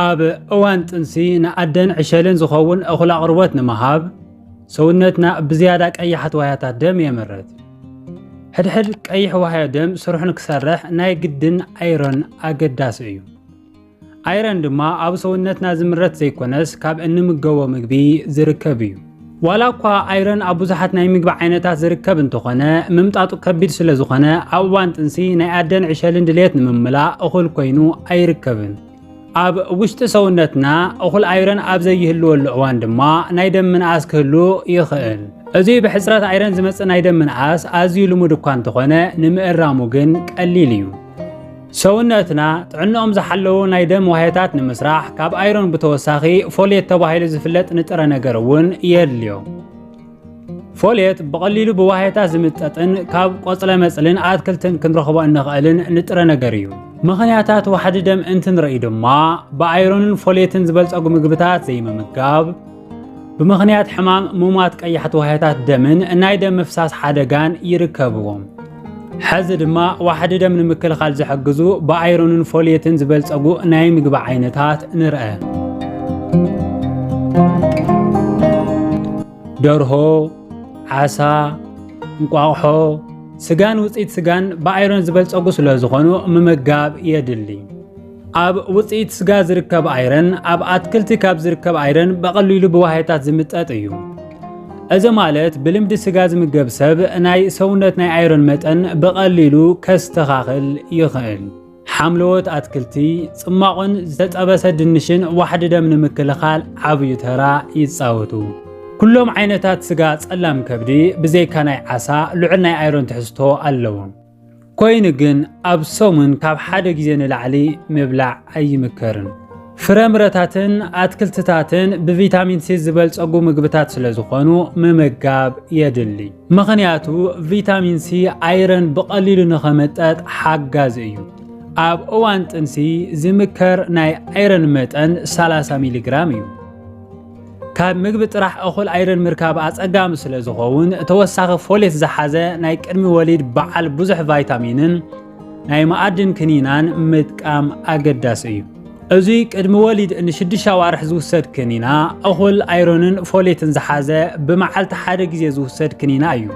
ኣብ እዋን ጥንሲ ንኣደን ዕሸልን ዝኸውን እኹል ኣቕርቦት ንምሃብ ሰውነትና ብዝያዳ ቀያሕቲ ዋህያታት ደም የመርት። ሕድሕድ ቀይሕ ዋህያ ደም ስሩሕ ንክሰርሕ ናይ ግድን ኣይረን ኣገዳሲ እዩ። ኣይረን ድማ ኣብ ሰውነትና ዝምረት ዘይኮነስ ካብ እንምገቦ ምግቢ ዝርከብ እዩ። ዋላ እኳ ኣይረን ኣብ ብዙሓት ናይ ምግቢ ዓይነታት ዝርከብ እንተኾነ ምምጣጡ ከቢድ ስለ ዝኾነ ኣብ እዋን ጥንሲ ናይ ኣደን ዕሸልን ድሌት ንምምላእ እኹል ኮይኑ ኣይርከብን። ኣብ ውሽጢ ሰውነትና እኹል ኣይረን ኣብ ዘይህልወሉ እዋን ድማ ናይ ደም ምንኣስ ክህሉ ይኽእል። እዚ ብሕፅረት ኣይረን ዝመጽእ ናይ ደም ምንኣስ ኣዝዩ ልሙድ እኳ እንተኾነ ንምእራሙ ግን ቀሊል እዩ። ሰውነትና ጥዕንኦም ዝሓለዉ ናይ ደም ዋህያታት ንምስራሕ ካብ ኣይረን ብተወሳኺ ፎሌት ተባሂሉ ዝፍለጥ ንጥረ ነገር እውን የድልዮ። ፎሌት ብቐሊሉ ብዋህያታት ዝምጠጥን ካብ ቆጽለ መጽልን ኣትክልትን ክንረኽቦ እንኽእልን ንጥረ ነገር እዩ። ምኽንያታት ዋሕዲ ደም እንትንርኢ ድማ ብኣይረንን ፎሌትን ዝበልጸጉ ምግብታት ዘይምምጋብ፣ ብምኽንያት ሕማም ሙማት ቀያሕቲ ዋህያታት ደምን ናይ ደም ምፍሳስ ሓደጋን ይርከብዎም። ሕዚ ድማ ዋሕዲ ደም ንምክልኻል ዝሕግዙ ብኣይረንን ፎሌትን ዝበልጸጉ ናይ ምግቢ ዓይነታት ንርአ። ደርሆ፣ ዓሳ፣ እንቋቑሖ፣ ስጋን ውፅኢት ስጋን ብኣይረን ዝበልጸጉ ስለ ዝኾኑ ምምጋብ የድሊ። ኣብ ውፅኢት ስጋ ዝርከብ ኣይረን ኣብ ኣትክልቲ ካብ ዝርከብ ኣይረን በቐሊሉ ብዋህያታት ዝምጠጥ እዩ። እዚ ማለት ብልምዲ ስጋ ዝምገብ ሰብ ናይ ሰውነት ናይ ኣይረን መጠን በቐሊሉ ከስተኻኽል ይኽእል። ሓምለዎት ኣትክልቲ፣ ጽማቕን ዝተጠበሰ ድንሽን ዋሕዲ ደም ንምክልኻል ዓብዩ ተራ ይጻወቱ። ኩሎም ዓይነታት ስጋ ጸላም ከብዲ ብዘይካ ናይ ዓሳ ልዑል ናይ ኣይረን ትሕዝቶ ኣለዎም። ኮይኑ ግን ኣብ ሰሙን ካብ ሓደ ግዜ ንላዕሊ ምብላዕ ኣይምከርን። ፍረምረታትን ኣትክልትታትን ብቪታሚን ሲ ዝበልጸጉ ምግብታት ስለ ዝኾኑ ምምጋብ የድሊ። ምኽንያቱ ቪታሚን ሲ ኣይረን ብቐሊሉ ንኸመጠጥ ሓጋዝ እዩ። ኣብ እዋን ጥንሲ ዝምከር ናይ ኣይረን መጠን 30 ሚሊግራም እዩ። ካብ ምግቢ ጥራሕ እኹል ኣይረን ምርካብ ኣጸጋሚ ስለ ዝኸውን ተወሳኺ ፎሌት ዝሓዘ ናይ ቅድሚ ወሊድ በዓል ብዙሕ ቫይታሚንን ናይ መኣድን ክኒናን ምጥቃም ኣገዳሲ እዩ። እዚ ቅድሚ ወሊድ ን6 ኣዋርሕ ዝውሰድ ክኒና እኹል ኣይረንን ፎሌትን ዝሓዘ ብመዓልቲ ሓደ ግዜ ዝውሰድ ክኒና እዩ።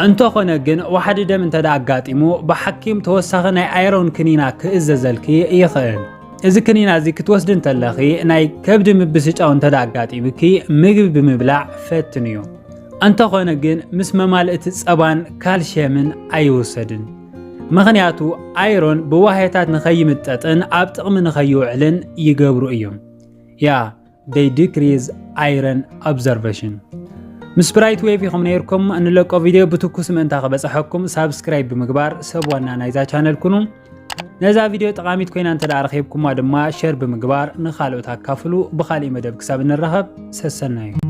እንተኾነ ግን ዋሕዲ ደም እንተዳ ኣጋጢሙ ብሓኪም ተወሳኺ ናይ ኣይረን ክኒና ክእዘዘልኪ ይኽእል። እዚ ክኒና እዚ ክትወስድ እንተለኺ ናይ ከብዲ ምብስጫው እንተዳ ኣጋጢምኪ ምግቢ ብምብላዕ ፈትንዮ። እንተኾነ ግን ምስ መማልእቲ ጸባን ካልሽየምን ኣይውሰድን። ምኽንያቱ ኣይረን ብዋህያታት ንኸይምጠጥን ኣብ ጥቕሚ ንኸይውዕልን ይገብሩ እዮም። they decrease iron absorption። ምስ ብራይት ዌቭ ኢኹም ነይርኩም እንለቆ ቪድዮ ብትኩስ ምእንታ ኸበጽሐኩም ሳብስክራይብ ብምግባር ሰብ ዋና ናይዛ ቻነል ኩኑ። ነዛ ቪድዮ ጠቃሚት ኮይና እንተ ዳረኺብኩማ ድማ ሼር ብምግባር ንኻልኦት ኣካፍሉ። ብኻልእ መደብ ክሳብ እንረኸብ ሰሰና እዩ።